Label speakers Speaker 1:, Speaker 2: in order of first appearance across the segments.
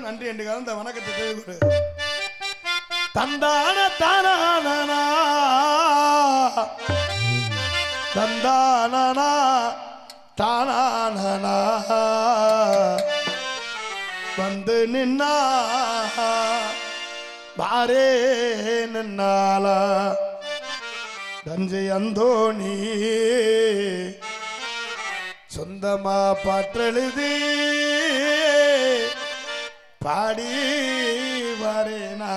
Speaker 1: நன்றி என்று கலந்த வணக்கத்தை தெரிவித்து தந்தான தானா தந்தானா தானா வந்து நின்னா பாரே நின்னாலா தஞ்சை அந்தோணி சொந்தமா பாற்றெழுதி பாடி வரேனா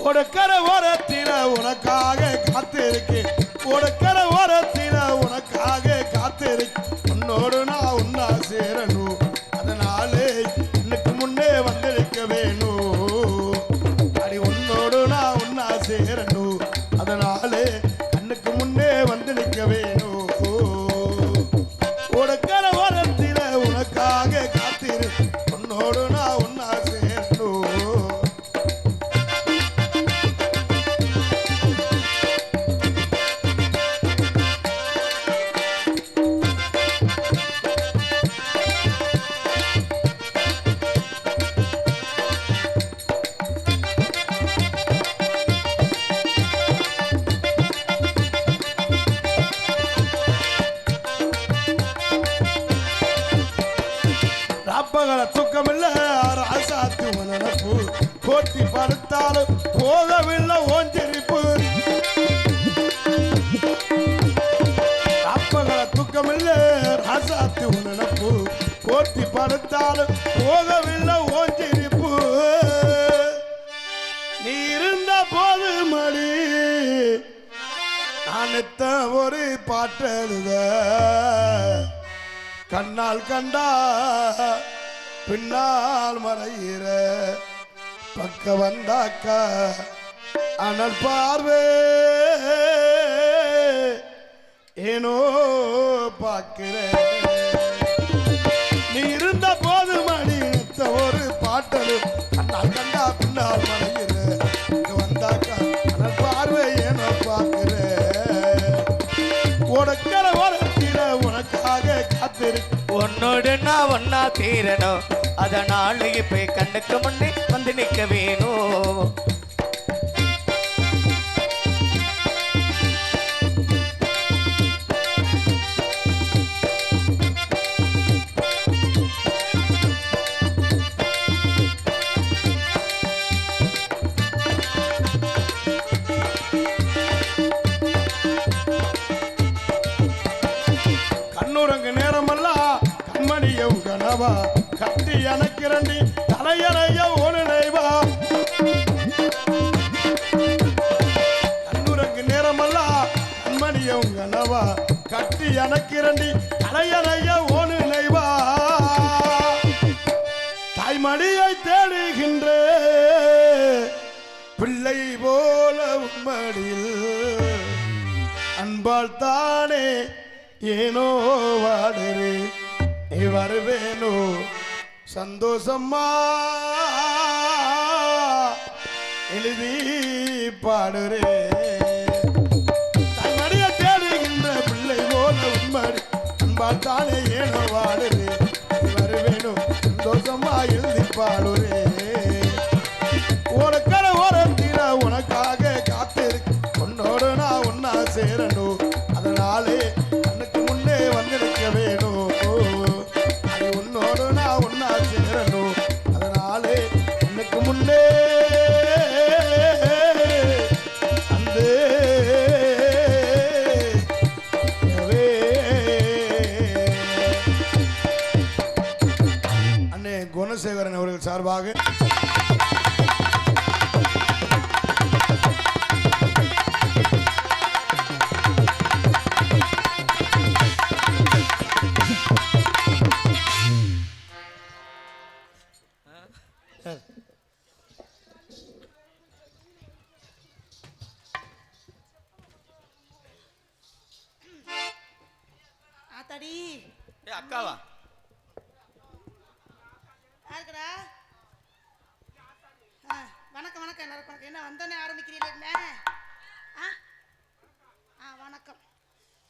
Speaker 1: ஒடுக்கர ஓரத்தில உனக்காக காத்திருக்கேன் ஒடுக்கர ஓரத்தில உனக்காக காத்திருக்கேன் உன்னோடு நான் உன்னா சேரணும் அதனாலே இன்னைக்கு முன்னே வந்திருக்க வேணும் அடி உன்னோடு நான் உன்னா சேரணும் அதனாலே கண்ணுக்கு முன்னே வந்து நிற்க வேணும் ஒடுக்கர ஓரத்தில உனக்காக காத்திரு உன்னோடு நான் உன்னா சேரணும் ராப்பகல தூக்கமில்ல ராசாத்து மனப்பு போட்டி படுத்தாலும் போகவில்லை ஓஞ்சிரிப்பு ராப்பகல தூக்கமில்ல ராசாத்து மனப்பு போட்டி படுத்தாலும் போகவில்லை ஓஞ்சிரிப்பு நீ இருந்த போது மடி நான் ஒரு பாட்டெழுத கண்ணால் கண்டா பின்னால் மறையிற பக்க வந்தாக்கா அனல் பார்வே ஏனோ பார்க்கிறேன் நீ இருந்த போது மணி ஒரு பாட்டலு கண்ணால் கண்டா பின்னால் மறையிற பக்க வந்தாக்கா அனல் பார்வே ஏனோ பார்க்கிறேன் உனக்கர வரத்தில உனக்காக காத்திருக்கு
Speaker 2: உன்னோடு நான் ஒன்னா தீரணும் அதனால இப்ப கண்ணுக்கு முன்னே வந்து நிக்க வேணும்
Speaker 1: கண்ணுறங்கு நேரமெல்லாம் கண்மணியும் கனவா கட்டி எனக்கு இரண்டி தலையறைய ஒரு நினைவா கண்ணுறங்கு நேரமெல்லாம் கண்மணியும் கனவா கட்டி எனக்கு இரண்டி தலையறைய ஒரு நினைவா தாய்மடியை தேடுகின்ற பிள்ளை போல உம்மடியில் அன்பால் தானே ஏனோ வாடுறே நீ வருவேனோ சந்தோஷமா எழுதி பாடுறே தன்மடிய தேடுகின்ற பிள்ளை போல உண்மடி அன்பால் தானே ஏனோ வாடுறே நீ வருவேனோ சந்தோஷமா எழுதி பாடுறே உனக்கர ஓரத்தில உனக்காக காத்திருக்கு உன்னோடு நான் ஒன்னா சேரணும் அதனாலே வந்திருக்க வேணும் உன்னோடு நான் ஒன்னா சேரணும் அதனாலே எனக்கு முன்னே அந்த அண்ணே குணசேகரன் அவர்கள் சார்பாக
Speaker 3: ஆத்தாடி
Speaker 2: அக்காவா
Speaker 3: என்ன வந்தோடனே ஆரம்பிக்கிறீங்க என்ன? வணக்கம்.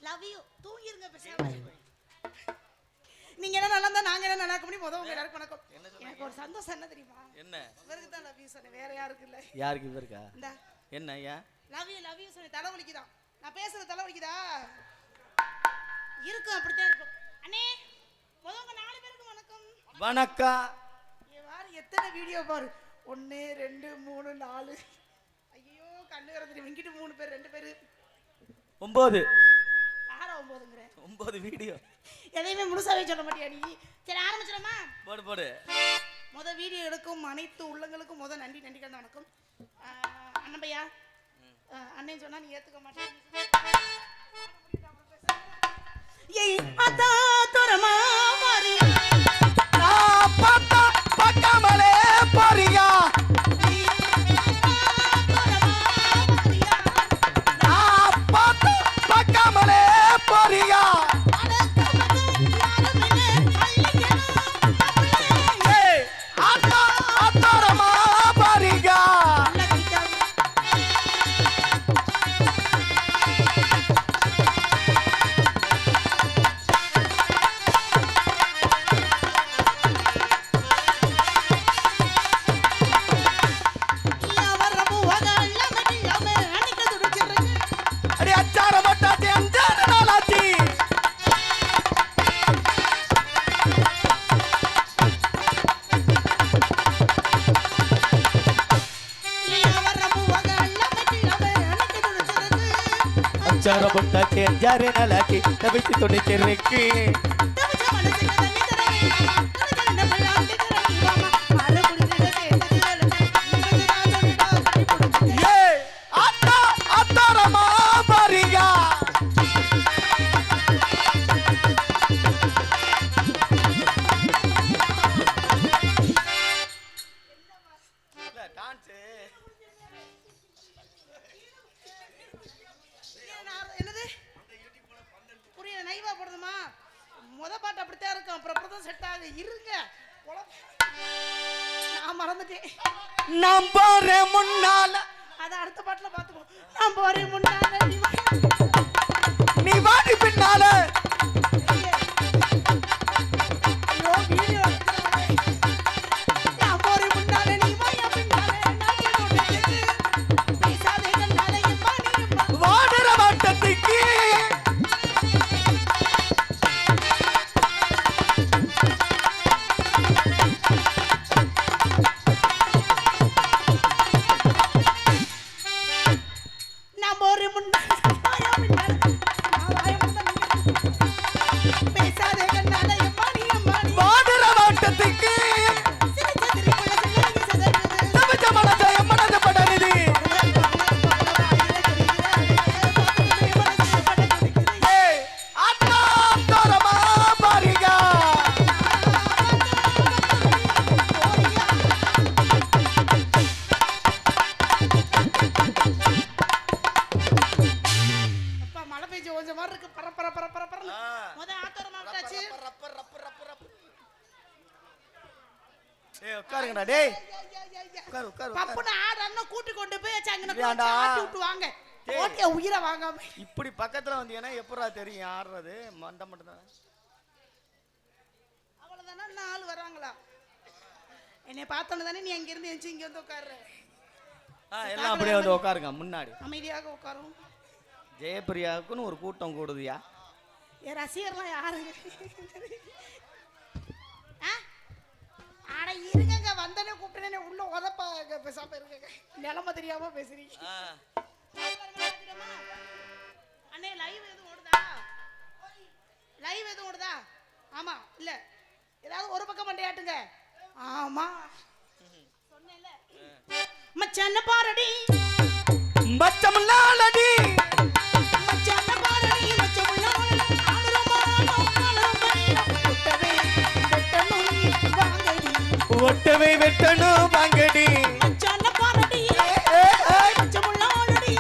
Speaker 3: Love you. தூங்கிருங்க பேசாம. நீங்க என்ன நல்லா இருந்தா நாங்க என்ன நல்லா இருக்க முடியும்? உங்க எல்லாருக்கும் வணக்கம். எனக்கு ஒரு சந்தோஷம் என்ன தெரியுமா? என்ன? இவருக்கு தான் லவ் யூ சொன்னேன், வேற யாருக்கு இல்ல.
Speaker 2: யாருக்கு இவருக்கா?
Speaker 3: இந்த
Speaker 2: என்ன ஐயா?
Speaker 3: லவ் யூ சொன்னேன். தலை வலிக்குதா? நான் பேசுறது தலை வலிக்குதா? இருக்கும், அப்படித்தான் இருக்கும். அண்ணே உங்க 4 பேருக்கு வணக்கம்.
Speaker 2: வணக்கம்.
Speaker 3: வாரு எத்தனை வீடியோ பாரு. 1 2 3 4. ஐயோ கண்ணு வரது. இங்கிட்டு 3 பேர் 2 பேர்
Speaker 2: 9.
Speaker 3: ஆறா 9ங்கற
Speaker 2: 9 வீடியோ.
Speaker 3: எதையுமே முழுசாவே சொல்ல மாட்டியா நீ? சரி ஆரம்பிச்சிரமா?
Speaker 2: போடு.
Speaker 3: வீடியோ எடுக்கும் அனைத்து உள்ளங்களுக்கும் நன்றி கலந்த வணக்கம். அண்ணன் பையா அண்ணன் சொன்னா நீ ஏத்துக்க மாட்டேன். ஏய் அதா தரமா மாறி
Speaker 2: நான் பார்த்தா பார்க்காமலே போறியா? நான் பார்த்தா பார்க்காமலே போறியா? அச்சார பொட்டாச்சி அஞ்சாறு நாளாக்கி தவிச்சு துணிச்சிருக்கு. அத்தாரமா பாரியா? நான் போறேன் முன்னால.
Speaker 3: அத அடுத்த பாட்டுல பாத்துக்கோ. நான் போறேன் முன்னால
Speaker 2: நீ வாடி பின்னால.
Speaker 3: ஐயோ வீடியோ நான் போறேன் முன்னால நீ வாயா பின்னால. நான் கேட்டேன் பேசாதே கண்ணால எம்மா நீ
Speaker 2: வாடுற வாட்டத்துக்கு உட்காருங்கடா டேய். உட்காரு உட்காரு.
Speaker 3: பப்புன ஆடறன கூட்டி கொண்டு போய் அங்கன ஆட்டி விட்டு வாங்க. ஓட்டே உயிரை வாங்காம.
Speaker 2: இப்படி பக்கத்துல வந்தீனா எப்பறா தெரியும் ஆடுறது? மண்ட மட்டும் தான்.
Speaker 3: அவ்வளவுதானா 4 வராங்களா? என்னை பார்த்தோனே தானே நீ அங்க இருந்து எஞ்சி இங்க வந்து உட்கார்ற.
Speaker 2: எல்லாம் அப்படியே வந்து உட்காருங்க முன்னாடி.
Speaker 3: அமைதியாக உட்காரும்.
Speaker 2: ஜெயபிரியாவுக்குன்னு ஒரு கூட்டம் கூடுதியா?
Speaker 3: ஏ ரசிகர்லாம் யாருங்க? ஆட இருங்க வந்தனே கூப்பிட்டனே உள்ள உதப்பாங்க பேசாம இருங்க. நிலம தெரியாம பேசுறீங்க. அண்ணே லைவ் எதுவும் ஓடுதா? லைவ் எதுவும் ஓடுதா? ஆமா இல்ல ஏதாவது ஒரு பக்கம் மண்டையாட்டுங்க. ஆமா சொன்னேன்ல மச்சான பாரடி
Speaker 2: மச்சமுல்லாலடி
Speaker 3: மச்சான பாரடி மச்சமுல்லாலடி
Speaker 2: ஒட்டவே வெட்டணும் வாங்கடி
Speaker 3: மச்சான பாரடி மச்சமுல்லாலடி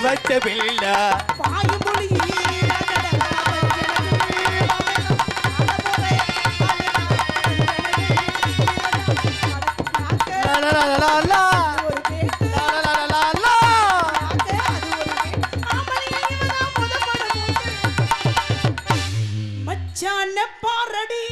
Speaker 2: வச்ச பிள்ள
Speaker 3: வாயு மொழி மச்சான பாரடி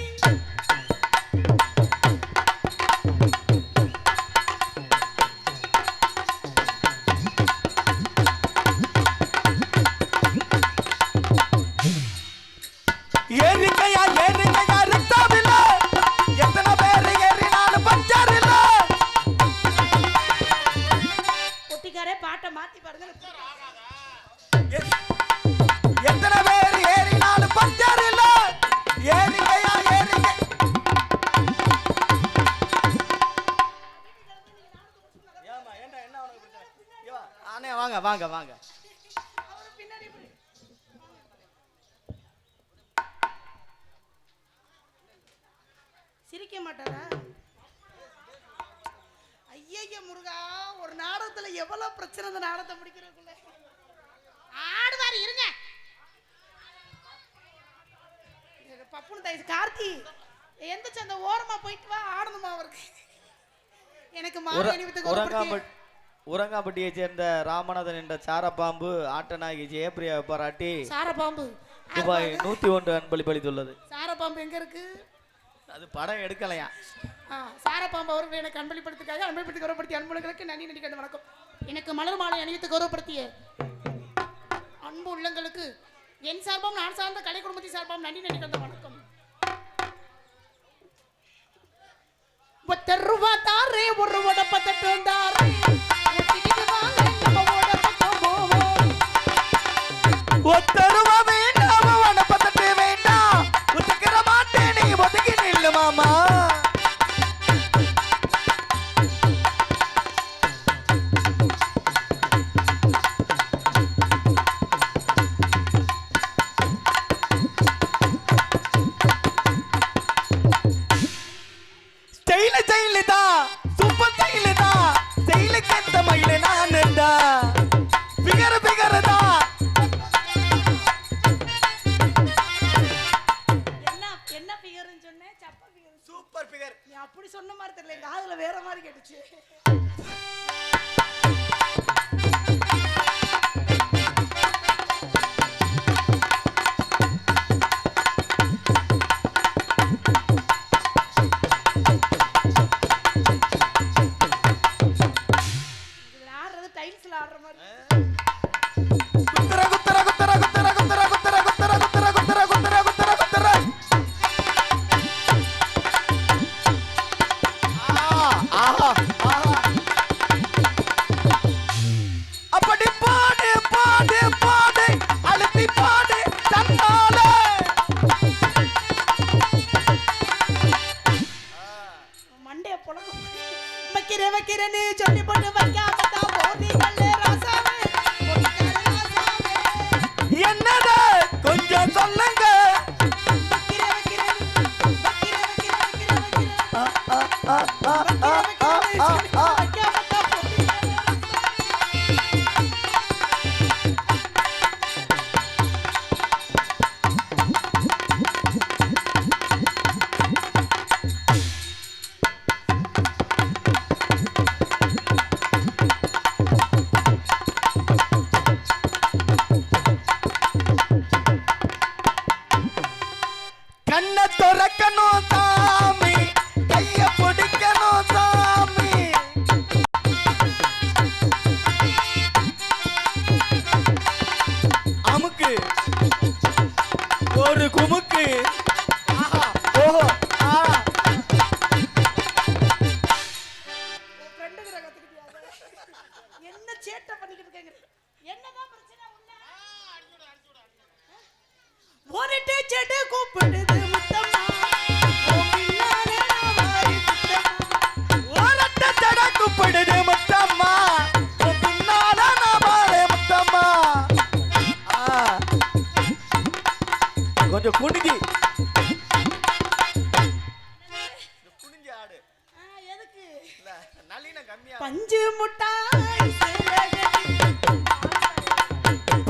Speaker 2: ஏறிக்கையா ஏறிக்கையா ரிக்ஷாவில எத்தனை பேர் ஏறினாலும் பஞ்சர் இல்ல.
Speaker 3: ஒட்டிக்காரே பாட்டை மாத்தி பாருங்க.
Speaker 2: எத்தனை பேர் ஏறினாலும் பஞ்சர் இல்ல. ஏறிக்கையா ஏறிக்கை. ஏமா என்ன என்ன உனக்கு பிரச்சனை? அண்ணே வாங்க வாங்க வாங்க.
Speaker 3: சிரிக்க மாட்டாரா? ஐயய்ய முருகா, ஒரு நாடகத்துல எவ்வளவு பிரச்சனை இந்த நாடகத்தை முடிக்கிறதுக்குள்ள. ஆடுவாரு இருங்க. பப்புனு தாய் கார்த்தி எந்திரிச்சு அந்த ஓரமா போயிட்டு வா, ஆடணுமா அவருக்கு. எனக்கு
Speaker 2: உரங்காம்பட்டியை சேர்ந்த ராமநாதன் என்ற சாரப்பாம்பு ஆட்டநாயகி ஜெயபிரியா பாராட்டி
Speaker 3: சாரப்பாம்பு
Speaker 2: ரூபாய் 101 அன்பளிப்பளித்துள்ளது.
Speaker 3: சாரப்பாம்பு எங்க இருக்கு?
Speaker 2: அது படம் எடுக்கலையா?
Speaker 3: சாரப்பாம்பு அவர்கள் எனக்கு அன்பளிப்படுத்திருக்காங்க. அன்பளிப்படுத்தி கௌரவப்படுத்திய அன்புள்ளங்களுக்கு நன்றி நன்றி கண்டு வணக்கம். எனக்கு மலர் மாலை அணிவித்து கௌரவப்படுத்திய அன்பு உள்ளங்களுக்கு என் சார்பாம் நான் சார்ந்த கலை குடும்பத்தின் சார்பாம் நன்றி நன்றி கண்டு வணக்கம். 10 ரூபா தாரே ஒரு ஓட பத்தட்டு தாரே ஒட்டிக்கிட்டு வாங்க நம்ம ஓட பக்கம் போவோம்.
Speaker 2: 10 ரூபா வேண்டாம் ஓட பத்தட்டு வேண்டாம் ஒதுக்கிற மாட்டேன் நீ ஒதுக்கி நில்லு மாமா. சூப்பர் ஸ்டைல் தான் ஸ்டைலுக்கு எந்த மயில நான் தான் பிகர் பிகர் தான்.
Speaker 3: என்ன பிகர்னு சொன்னேன்? சப்பா பிகர்.
Speaker 2: Super figure.
Speaker 3: நீ அப்படி சொன்ன மாதிரி தெரியல, எங்க காதுல வேற மாதிரி கேட்டுச்சு. என்னது கொஞ்சம் சொல்லுங்க. கண்ணை துறக்கணும் சாமி, கைய பிடிக்கணும் சாமி. அமுக்கு ஒரு குமுக்கு. ஓஹோ என்ன சேட்டை பண்ணிக்கிட்டு இருக்காங்க? என்னதான் பிரச்சனை உள்ள? ஓடிட்டே செடு கூப்பிடுது முத்தம்மா, பின்னாலே நாவாரி முத்தம்மா.
Speaker 2: ஓரட்ட செட கூப்பிடுது முத்தம்மா, பின்னால நாவாரி முத்தம்மா. கொஞ்சம் குனிஞ்சி குனிஞ்சி ஆடு.
Speaker 3: எதுக்கு?
Speaker 2: நளின கம்மியா
Speaker 3: பஞ்சு முட்டாய்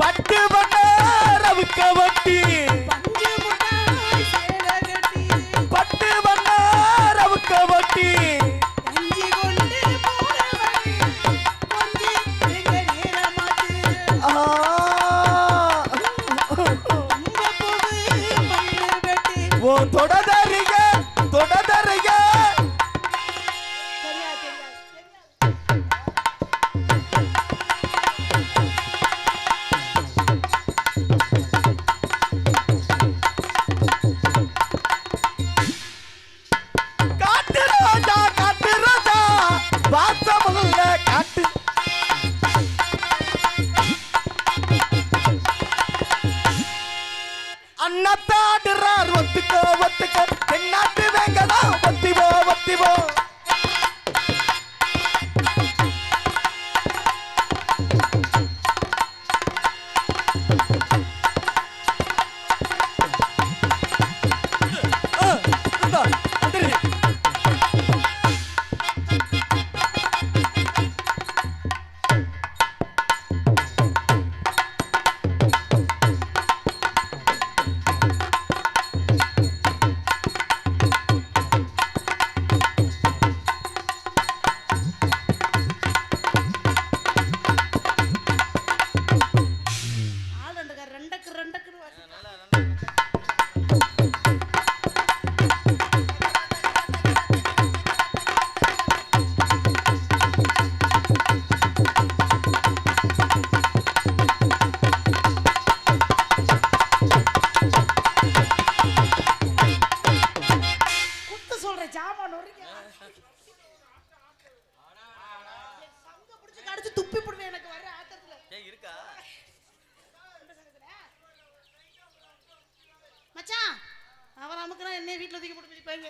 Speaker 2: பட்டு வண்ண ரவுக்க வட்டி
Speaker 3: பஞ்சு முட்டாய் சேலை கட்டி
Speaker 2: பட்டு வண்ண ரவுக்க வட்டி
Speaker 3: கஞ்சி கொண்டு போறவனே கொஞ்சி எங்க நேரமாச்சு உங்க போது மண்ணு வெட்டி
Speaker 2: ஓ தொடதறிக தொடதறிக
Speaker 3: சரியா தெரியாது
Speaker 2: காட்டு ராஜா வாசமுள்ள காட்டு அண்ணத்தாடுறார் ஒத்துக்கோ ஒத்துக்கோ தென்னாட்டு வேங்கடா ஒத்திவோ ஒத்திவோ
Speaker 3: ஆள் ரெண்டுக்கு ரெண்டுக்கு குத்து சொல்ற ஜாமான் ஒருங்க சங்க பிடிச்சு கடிச்சு துப்பி போடுவேன் எனக்கு வர ஆத்திரத்துல
Speaker 2: இருக்கா
Speaker 3: மச்சான் அவன் அமுக்குனா என்ன வீட்டுல தூக்கி போட்டு மிதிப்பாங்க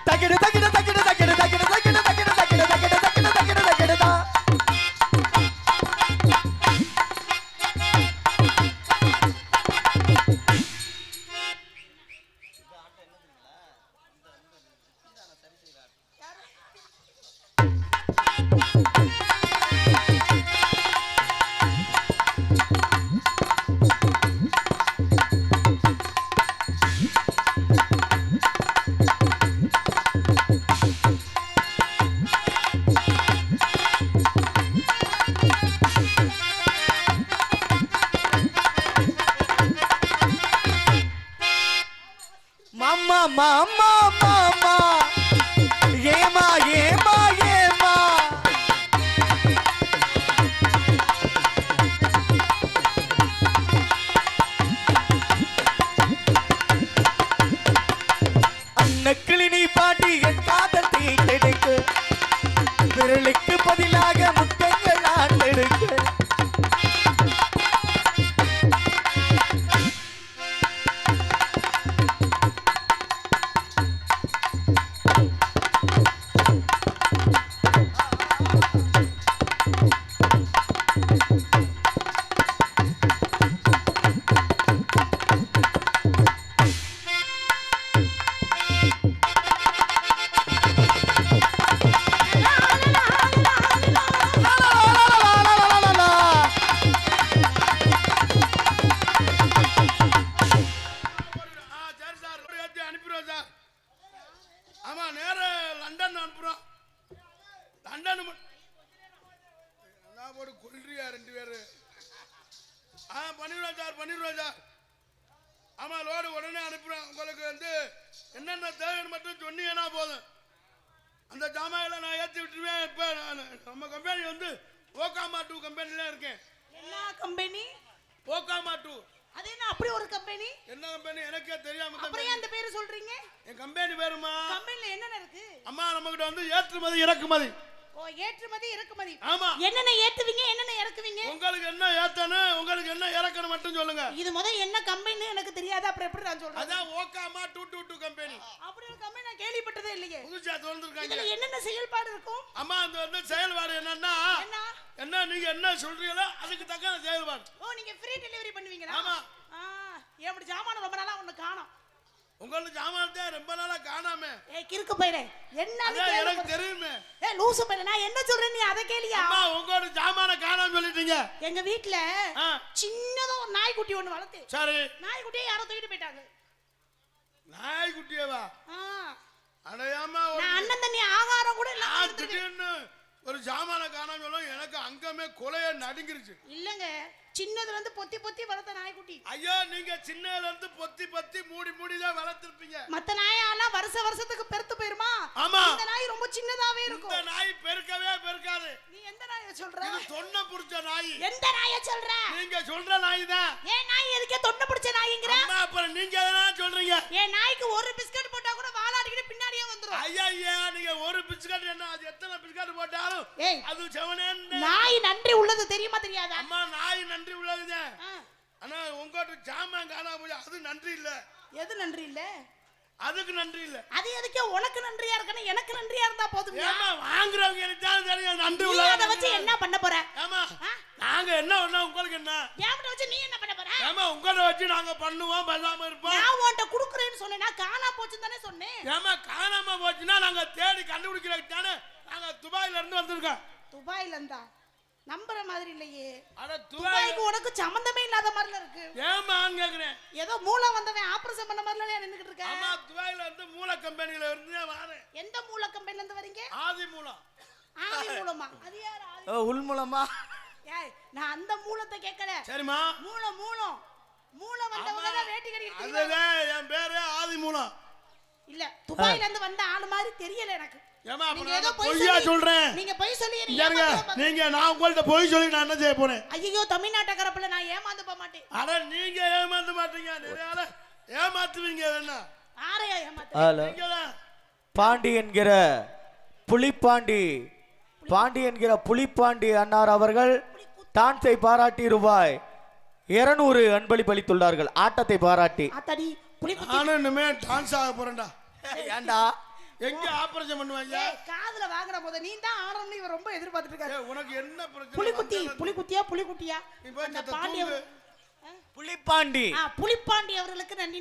Speaker 2: தகிடு தகிடு தகிடு தகிடு தகிடு தகிடு தகிடு தகிடு தகிடு தகிடு தகிடு தகிடுதா மாமா மாமா மாமா ஏமா ஏமா ஏமா அன்னக்கிளி நீ பாட்டி என் காதல் தீட்டெடுக்கு விரலுக்கு பதிலாக முத்தங்கள் ஆட்டெடுக்கு
Speaker 1: பண்ணிடுவேன் சார். ஆமா லோடு உடனே அனுப்புறேன். உங்களுக்கு வந்து என்னென்ன தேவைன்னு மட்டும் சொன்னீங்கன்னா போதும். அந்த ஜாமான்களை நான் ஏற்றி விட்டுருவேன். இப்போ நம்ம கம்பெனி வந்து ஓகாமா 2 கம்பெனில இருக்கேன்.
Speaker 3: என்ன கம்பெனி?
Speaker 1: ஓகாமா 2.
Speaker 3: அது என்ன அப்படி ஒரு கம்பெனி?
Speaker 1: என்ன கம்பெனி எனக்கே தெரியாம
Speaker 3: அப்புறம் அந்த பேரு சொல்றீங்க?
Speaker 1: என் கம்பெனி பேருமா?
Speaker 3: கம்பெனில என்னென்ன இருக்கு?
Speaker 1: அம்மா நம்மகிட்ட வந்து ஏற்றுமதி இறக்குமதி
Speaker 3: ஓ ஏற்றுமதி இறக்குமதி.
Speaker 1: ஆமா.
Speaker 3: என்னென்ன ஏத்துவீங்க என்னென்ன இறக்குவீங்க?
Speaker 1: உங்களுக்கு என்ன ஏத்தணும் உங்களுக்கு என்ன இறக்கணும் மட்டும் சொல்லுங்க.
Speaker 3: இது முதல்ல என்ன கம்பெனி எனக்கு தெரியாது, அப்புறம் எப்படி நான் சொல்றேன்?
Speaker 1: அதான் ஓகாமா 222 கம்பெனி.
Speaker 3: அப்படி ஒரு கம்பெனி நான் கேள்விப்பட்டதே இல்லையே.
Speaker 1: புதுசா திறந்திருக்காங்க.
Speaker 3: இதுல என்னென்ன செயல்பாடு இருக்கும்?
Speaker 1: அம்மா அந்த வந்து செயல்பாடு என்னன்னா என்ன நீங்க என்ன சொல்றீங்களோ அதுக்கு தக்க செயல்பாடு.
Speaker 3: ஓ நீங்க ஃப்ரீ டெலிவரி பண்ணுவீங்களா?
Speaker 1: ஆமா.
Speaker 3: ஏன் ஜாமான ரொம்ப நாளா ஒண்ணு காணோம்.
Speaker 1: உங்களுக்கு ஜாமானத்தை ரொம்ப நாளா காணாம.
Speaker 3: ஏய் கிறுக்கு பையனே என்னன்னு
Speaker 1: எனக்கு தெரியுமே.
Speaker 3: ஏய் லூசு பையனே நான் என்ன சொல்றேன் நீ அத கேளியா?
Speaker 1: அம்மா உங்களோட ஜாமான காணாம சொல்லிட்டீங்க.
Speaker 3: எங்க வீட்ல சின்னதா ஒரு நாய்க்குட்டி ஒன்னு வளர்த்து. சரி. நாய்க்குட்டியை யாரோ தூக்கிட்டு போயிட்டாங்க.
Speaker 1: நாய்க்குட்டியவா? அடையாம
Speaker 3: நான் அண்ணன் தண்ணி ஆகாரம் கூட இல்ல.
Speaker 1: திடீர்னு ஒரு ஜாமான காணாம சொல்லும் எனக்கு அங்கமே கொலைய நடுங்கிருச்சு.
Speaker 3: இல்லங்க சின்னதுல இருந்து பொத்தி பொத்தி வளர்த்த நாய்க்குட்டி.
Speaker 1: ஐயோ நீங்க சின்னதுல இருந்து பொத்தி பொத்தி மூடி மூடி தான் வளர்த்திருப்பீங்க.
Speaker 3: மத்த நாயெல்லாம் வருஷத்துக்கு பெருத்து போயிருமா?
Speaker 1: ஆமா.
Speaker 3: இந்த நாய் ரொம்ப சின்னதாவே இருக்கும்.
Speaker 1: இந்த நாய் பெருக்கவே பெருக்காது.
Speaker 3: நீ எந்த நாயை சொல்ற?
Speaker 1: இது தொன்ன புடிச்ச நாய்.
Speaker 3: எந்த நாயை சொல்ற?
Speaker 1: நீங்க சொல்ற நாய் தான்.
Speaker 3: ஏன் நாய் எதுக்கே தொன்ன புடிச்ச நாய்ங்கற?
Speaker 1: அம்மா அப்புறம் நீங்க எதனா சொல்றீங்க?
Speaker 3: ஏன் நாய்க்கு ஒரு பிஸ்கட் போட்டா கூட வாலாடிக்கிட்டு பின்னாடியே வந்துரும்.
Speaker 1: ஐயா நீங்க ஒரு பிஸ்கட் என்ன அது எத்தனை பிஸ்கட் போட்டாலும் அது செவனேன்னு.
Speaker 3: நாய் நன்றி உள்ளது தெரியுமா தெரியாதா?
Speaker 1: அம்மா நாய் நன்றி உள்ளதுதே. ஆனா உங்கட்ட ஜாமான் காணாம போய் அது நன்றி இல்ல.
Speaker 3: எது நன்றி இல்ல?
Speaker 1: அதுக்கு நன்றி இல்ல.
Speaker 3: அது எதுக்கே உனக்கு நன்றியா இருக்கணும் எனக்கு நன்றியா இருந்தா போதும்.
Speaker 1: ஏமா வாங்குறவங்க எனக்கு தான் தெரியும் நன்றி உள்ளது.
Speaker 3: நீ அத வச்சு என்ன பண்ண போற?
Speaker 1: ஆமா நாங்க என்ன பண்ணா உங்களுக்கு என்ன?
Speaker 3: ஏம்ட வச்சு நீ என்ன பண்ண போற?
Speaker 1: ஏமா உங்கள வச்சு நாங்க பண்ணுவோம் பண்ணாம இருப்போம்.
Speaker 3: நான் உன்கிட்ட குடுக்குறேன்னு சொன்னேனா காணாம போச்சுன்னு தானே சொன்னேன்.
Speaker 1: ஏமா காணாம போச்சுனா நாங்க தேடி கண்டுபிடிக்கிறதுக்கு தானே நாங்க துபாயில இருந்து வந்திருக்கோம்.
Speaker 3: துபாயில இருந்தா நம்பற மாதிரி இல்லையே.
Speaker 1: அட
Speaker 3: துபாய்க்கு உனக்கு சம்பந்தமே இல்லாத மாதிரி இருக்கு.
Speaker 1: ஏமான்னு கேக்குறேன்.
Speaker 3: ஏதோ மூளை வந்தவன் ஆபரேஷன் பண்ண மாதிரில நின்னுக்கிட்டு இருக்க.
Speaker 1: ஆமா துபாயில இருந்து மூல கம்பெனில இருந்து வரேன்.
Speaker 3: எந்த மூல கம்பெனில இருந்து வரீங்க?
Speaker 1: ஆதி மூலம்.
Speaker 3: ஆதி மூலமா? அது யார் ஆதி?
Speaker 2: உள் மூலமா?
Speaker 3: ஏய் நான் அந்த மூலத்தை கேக்கல.
Speaker 1: சரிமா.
Speaker 3: மூல வந்தவங்க தான் வேட்டி கட்டிட்டு.
Speaker 1: அதுதான் என் பேரு ஆதி மூலம்.
Speaker 3: இல்ல துபாயில இருந்து வந்த ஆளு மாதிரி தெரியல எனக்கு.
Speaker 1: ஏமா அப்ப பொய்யா சொல்றேன்.
Speaker 3: நீங்க பொய் சொல்லியறீங்க.
Speaker 1: நீங்க நான் உங்கள்ட்ட பொய் சொல்லி நான் என்ன செய்ய போறேன்?
Speaker 3: ஐயோ தமிழ்நாட்ட கரப்பல நான் ஏமாந்து போக மாட்டேன்.
Speaker 1: அட நீங்க ஏமாந்து மாட்டீங்க. நிறைய ஏமாத்துவீங்க என்ன?
Speaker 3: ஆரையா ஏமாத்துவீங்க?
Speaker 1: நீங்க தான்
Speaker 2: பாண்டி என்கிற புலிப்பாண்டி அன்னார் அவர்கள் டான்ஸை பாராட்டி ரூபாய் 200 அன்பளிப்பளித்துள்ளார்கள். ஆட்டத்தை பாராட்டி.
Speaker 3: ஆத்தாடி புலிக்குட்டி.
Speaker 1: நானும் இனிமே டான்ஸ் ஆக போறேன்டா.
Speaker 2: ஏண்டா
Speaker 1: எங்க ஆபரேஷன் பண்ணுவாங்க?
Speaker 3: காதுல வாங்குற போத நீ தான் ஆடணும்னு இவன் ரொம்ப எதிர்பார்த்துட்டு இருக்காரு.
Speaker 1: உனக்கு என்ன பிரச்சனை?
Speaker 3: புலிக்குட்டியா அந்த பாண்டி புலிப்பாண்டி அவர்களுக்கு நன்றி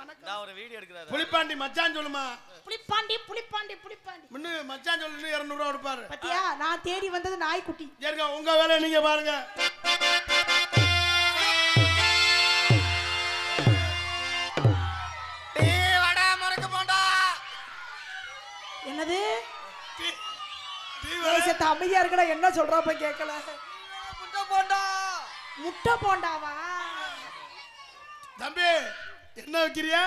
Speaker 3: வணக்கம்.
Speaker 2: நான் ஒரு வீடியோ எடுக்கறேன்.
Speaker 1: புலிப்பாண்டி மச்சான் சொல்லுமா.
Speaker 3: புலிப்பாண்டி
Speaker 1: முன்ன மச்சான் சொல்லு 200 ரூபாய் கொடுப்பாரு.
Speaker 3: பாத்தியா நான் தேடி வந்தது நாய்க்குட்டி.
Speaker 1: சரிங்க உங்க வேலைய நீங்க பாருங்க.
Speaker 3: என்னது? தேசத்தை அமைதியா இருக்கடா என்ன சொல்றா போய் கேட்கல. முட்டை போண்டாவா?
Speaker 1: தம்பி என்ன வைக்கிறியா?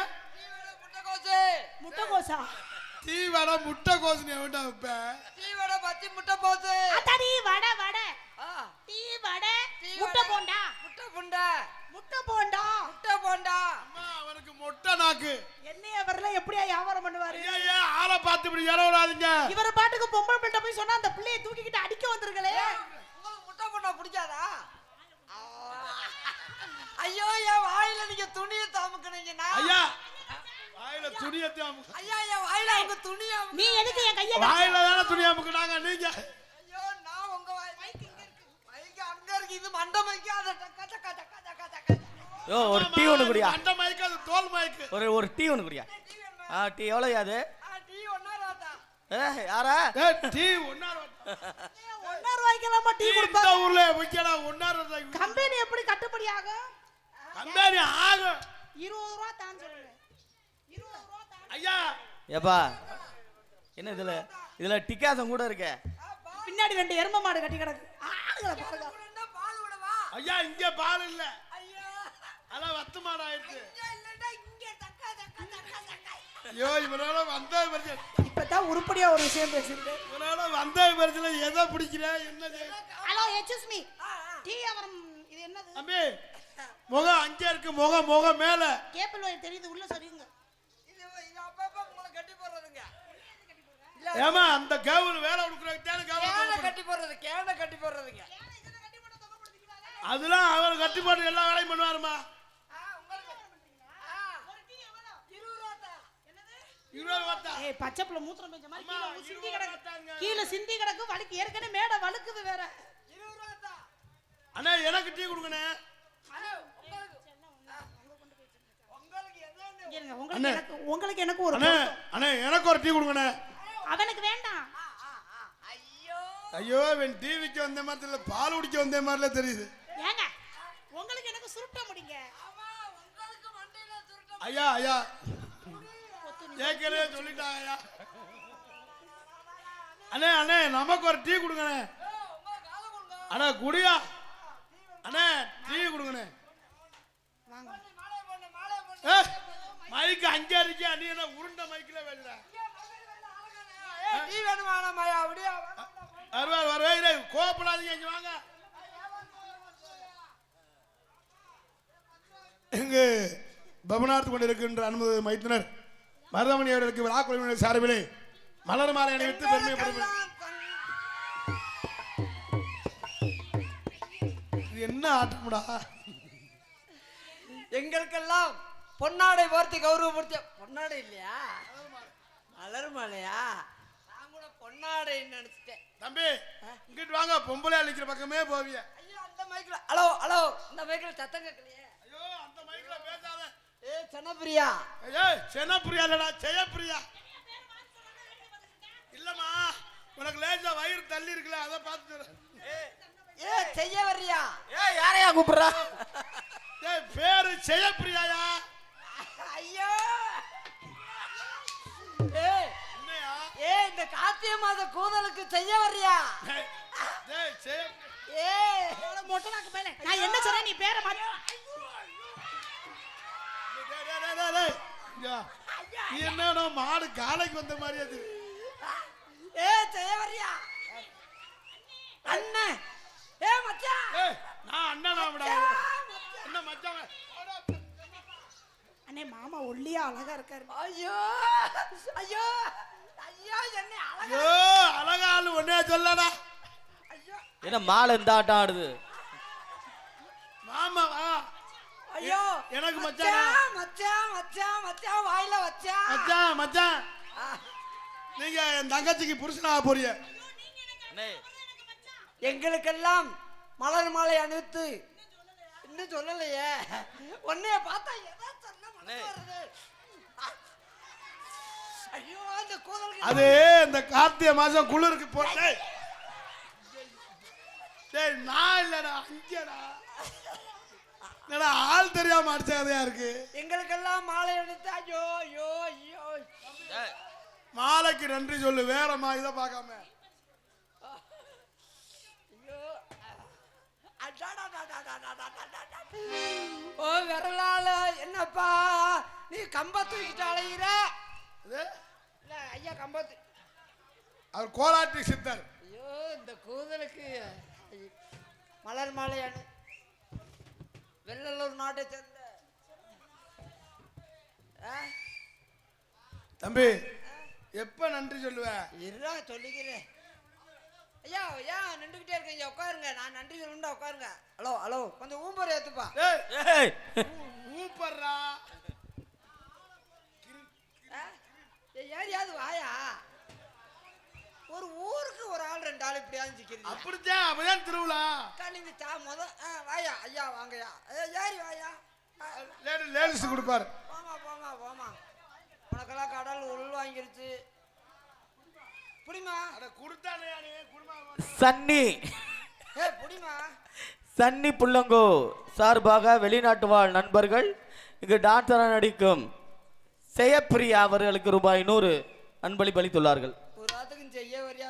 Speaker 3: முட்டைகோசா?
Speaker 1: டீ வடை முட்டைகோஸ் நீ எவன்டா வைப்ப?
Speaker 4: டீ வடை பத்தி முட்டைகோஸ்.
Speaker 3: அடடி வடை. டீ வடை முட்டை போண்டா.
Speaker 1: அம்மா அவனுக்கு மொட்டை நாக்கு.
Speaker 3: என்னைய அவர்ல எப்படியா வியாபாரம் பண்ணுவாரு?
Speaker 1: ஏன் ஆளை பார்த்து இப்படி ஏறவராதீங்க.
Speaker 3: இவர பாட்டுக்கு பொம்பளை பிள்ளை போய் சொன்னா அந்த பிள்ளையை தூக்கிக்கிட்டு அடிக்க வந்திருக்கலே.
Speaker 4: உங்களுக்கு முட்டை போண்டா பிடிக்காதா? ஐயோ என் வாயில நீங்க துணியை தாமுக்குனீங்கன்னா.
Speaker 1: ஐயா வாயில துணியை தாமுக்கு.
Speaker 4: ஐயா என் வாயில உங்க துணியை.
Speaker 3: நீ எதுக்கு என் கையை
Speaker 1: வாயில தான துணியை அமுக்குனாங்க நீங்க?
Speaker 4: ஐயோ நான் உங்க மைக் இங்க இருக்கு. மைக் அங்க இருக்கு. இது மண்டை மைக். அத டக்க.
Speaker 2: யோ ஒரு டீ ஒன்னு குடியா.
Speaker 1: மண்டை மைக் அது தோல் மைக்.
Speaker 2: ஒரு டீ ஒன்னு குடியா. டீ எவ்வளவு அது?
Speaker 4: டீ 1 ரூபாய்.
Speaker 2: யாரா?
Speaker 1: டீ 1
Speaker 3: ரூபாய்க்கலாமா டீ கொடுப்பா?
Speaker 1: இந்த ஊர்ல விக்கடா 1 ரூபாய்.
Speaker 3: கம்பெனி எப்படி கட்டுப்படி ஆகும்?
Speaker 1: கம்பெனி ஆகும்.
Speaker 3: 20 ரூபாய் தான் சொல்றேன். 20 ரூபாய் தான்.
Speaker 1: ஐயா
Speaker 2: ஏப்பா என்ன இதுல டிக்காசம் கூட இருக்கே.
Speaker 3: பின்னாடி 2 எருமை மாடு கட்டி கிடக்கு. ஆளுங்கள பாருங்க.
Speaker 4: பால் விடவா?
Speaker 1: ஐயா இங்க பால் இல்ல.
Speaker 4: ஐயா
Speaker 1: அல வத்து மாடு ஆயிடுச்சு.
Speaker 4: இல்லடா இங்க தக்க.
Speaker 1: ஐயோ இவனால வந்தே வருது.
Speaker 3: இப்பதான் உருப்படியா ஒரு விஷயம் பேசிட்டு.
Speaker 1: இவனால வந்தே வருதுல எதை பிடிக்கிற என்ன?
Speaker 3: Hello excuse me. டீ அவரம் இது என்னது?
Speaker 1: தம்பி முகம் அங்க இருக்கு. முகம் மேல.
Speaker 3: கேபிள் வயர் தெரியுது உள்ள சரிங்க.
Speaker 4: இது அப்பப்ப உங்களை கட்டி போடுறதுங்க.
Speaker 1: ஏமா அந்த கேவல் வேலை கொடுக்குறதுக்கு தானே
Speaker 4: கேனை
Speaker 1: கேவல்
Speaker 4: கட்டி போடுறது, கேனை கட்டி போடுறதுங்க.
Speaker 1: அதெல்லாம் அவர் கட்டி போட்டு எல்லா வேலையும் பண்ணுவாருமா.
Speaker 3: ஏய் பச்சை புள்ள மூத்திரம் பெஞ்ச மாதிரி கீழ சிந்தி கிடக்கு. கீழ சிந்தி கிடக்கு. வலிக்கு ஏற்கனவே மேடை வழுக்குது வேற.
Speaker 1: அண்ணா எனக்கு டீ கொடுங்கண்ணே.
Speaker 3: இருங்க, உங்களுக்கு எனக்கு ஒரு
Speaker 1: அண்ணே அண்ணே எனக்கு ஒரு டீ கொடுங்கண்ணே.
Speaker 3: அவனுக்கு வேண்டாம்.
Speaker 1: ஐயோ இவன் டீ விற்க வந்த மாதிரி இல்லை, பால் குடிக்க வந்த மாதிரில தெரியுது.
Speaker 3: ஏங்க உங்களுக்கு எனக்கு சுருட்ட முடிங்க.
Speaker 1: ஐயா ஐயா ஏற்கனவே சொல்லிட்டாங்க ஐயா. அண்ணே அண்ணே நமக்கு ஒரு டீ கொடுங்கண்ணே. அண்ணா குடியா அண்ணே டீ கொடுங்கண்ணே. மைக்கு அங்கே இருக்கியா நீ என்ன உருண்ட மைக்கில் வெளில
Speaker 4: டீ வேணுமா மாயா? அப்படியே
Speaker 1: வருவார் வருவாய் கோப்படாதீங்க இங்க வாங்க. இங்கு பவனார்த்து கொண்டிருக்கின்ற அன்பு மைத்துனர் மருதமணி அவர்களுக்கு விழா குழுவினர் சார்பிலே மலர் மாலை அணிவித்து பெருமைப்படுகிறேன். இது என்ன ஆட்டம்டா?
Speaker 4: எங்களுக்கெல்லாம் பொன்னாடை போர்த்தி கௌரவப்படுத்தி. பொன்னாடை இல்லையா, மலர் மாலையா? நான் கூட பொன்னாடை நினைச்சிட்டேன்.
Speaker 1: தம்பி இங்கிட்டு வாங்க, பொம்பளை அழிக்கிற பக்கமே போவிய.
Speaker 4: ஐயோ அந்த மைக்ல ஹலோ ஹலோ, இந்த மைக்ல சத்தம் கேட்கலையே.
Speaker 1: ஐயோ அந்த மைக்ல பேசாத.
Speaker 4: ஏ சனப்பிரியா.
Speaker 1: ஏய் செனப்பிரியா இல்லடா, ஜெயப்பிரியா. இல்லம்மா உனக்கு லேசா வயிறு தள்ளி இருக்குல்ல, அதை பார்த்து.
Speaker 4: ஏ செய்ய வர்றியா?
Speaker 2: ஏய் யாரையா கூப்பிடுறா?
Speaker 1: ஏய் பேரு ஜெயப்பிரியாயா?
Speaker 4: ஐயோ ஏ
Speaker 1: என்னையா?
Speaker 4: ஏ இந்த கார்த்திகை மாத கூதலுக்கு செய்ய வர்றியா?
Speaker 1: டேய் ஜெய
Speaker 4: ஏ
Speaker 3: மொட்டனாக்கு மேல நான் என்ன சொன்னேன்? நீ பேரை மாத்தி.
Speaker 1: நீ என்ன மாடு காலைக்கு வந்த மாதிரியா இது?
Speaker 4: ஏ செய்ய வர்றியா? அண்ணே ஏ மச்சான்.
Speaker 1: ஏய் நான் அண்ணனா விடா. என்ன மச்சான்?
Speaker 3: அண்ணே மாமா ஒல்லியா அழகா இருக்காரு.
Speaker 4: ஐயோ ஐயோ ஐயோ என்ன அழகா.
Speaker 1: ஐயோ அழகாலு ஒன்னே சொல்லடா.
Speaker 4: ஐயோ
Speaker 2: என்ன மாலை இந்த ஆட்டம் ஆடுது?
Speaker 1: மாமா வா.
Speaker 4: ஐயோ
Speaker 1: எனக்கு மச்சான்
Speaker 4: மச்சான் மச்சான் மச்சான் வாயில வச்சா.
Speaker 1: மச்சான் மச்சான் நீங்க என் தங்கச்சிக்கு புருஷனாக போறீங்க.
Speaker 4: எங்களுக்கெல்லாம் மலர் மாலை அணிவித்து இன்னும் சொல்லலையே. உன்னைய பார்த்தா எதா சொன்ன மனசு வருது. ஐயோ அந்த கூதலுக்கு
Speaker 1: அது இந்த கார்த்திகை மாசம் குளிருக்கு போறேன். டேய் நான் இல்லடா, அங்கடா. என்னடா ஆள் தெரியாம அடிச்சதையா இருக்கு.
Speaker 4: எங்களுக்கெல்லாம் மாலை அணிவித்து. ஐயோ ஐயோ ஐயோ
Speaker 1: மாலைக்கு நன்றி சொல்லு, வேறமா இதை பார்க்காம.
Speaker 4: ஓ விரலால என்னப்பா நீ கம்ப தூக்கிட்டு அலையிற? இல்ல ஐயா கம்பத்து.
Speaker 1: அவர் கோலாட்டி சித்தர்.
Speaker 4: ஐயோ இந்த கூதலுக்கு மலர் மாலை அணி. வெள்ளலூர் நாட்டை சேர்ந்த
Speaker 1: தம்பி எப்ப நன்றி சொல்லுவ?
Speaker 4: இருடா சொல்லிக்கிறேன். ஐயா ஐயா நின்றுகிட்டே இருக்கேன். ஐயா உட்காருங்க, நான் நன்றி சொல்லணும்டா. உட்காருங்க. ஹலோ ஹலோ கொஞ்சம் ஊம்பர் ஏத்துப்பா.
Speaker 1: ஏய்
Speaker 2: ஏய்
Speaker 1: ஊப்பறா.
Speaker 4: யாரையாவது வாயா. ஒரு ஊருக்கு ஒரு ஆள் ரெண்டு ஆள் இப்படியாவது சிக்கிறீங்க.
Speaker 1: அப்படித்தான் அப்பதான் திருவிழா.
Speaker 4: நீங்க முத வாயா ஐயா வாங்கயா. யாரி வாயா.
Speaker 1: லேடிஸ் கொடுப்பாரு.
Speaker 4: போமா போமா போமா. உனக்கெல்லாம் கடல் உள் வாங்கிருச்சு. புடிமா.
Speaker 1: அட குடுத்தானே குடுமா.
Speaker 2: சன்னி
Speaker 4: புடிமா.
Speaker 2: சன்னி புள்ளங்கோ சார்பாக வெளிநாட்டு வாழ் நண்பர்கள் இங்கு டான்ஸராக நடிக்கும் ஜெயப்பிரியா அவர்களுக்கு ரூபாய் 100 அன்பளிப்பு அளித்துள்ளார்கள்.
Speaker 4: ஒரு ஆத்துக்கும் செய்ய வரியா.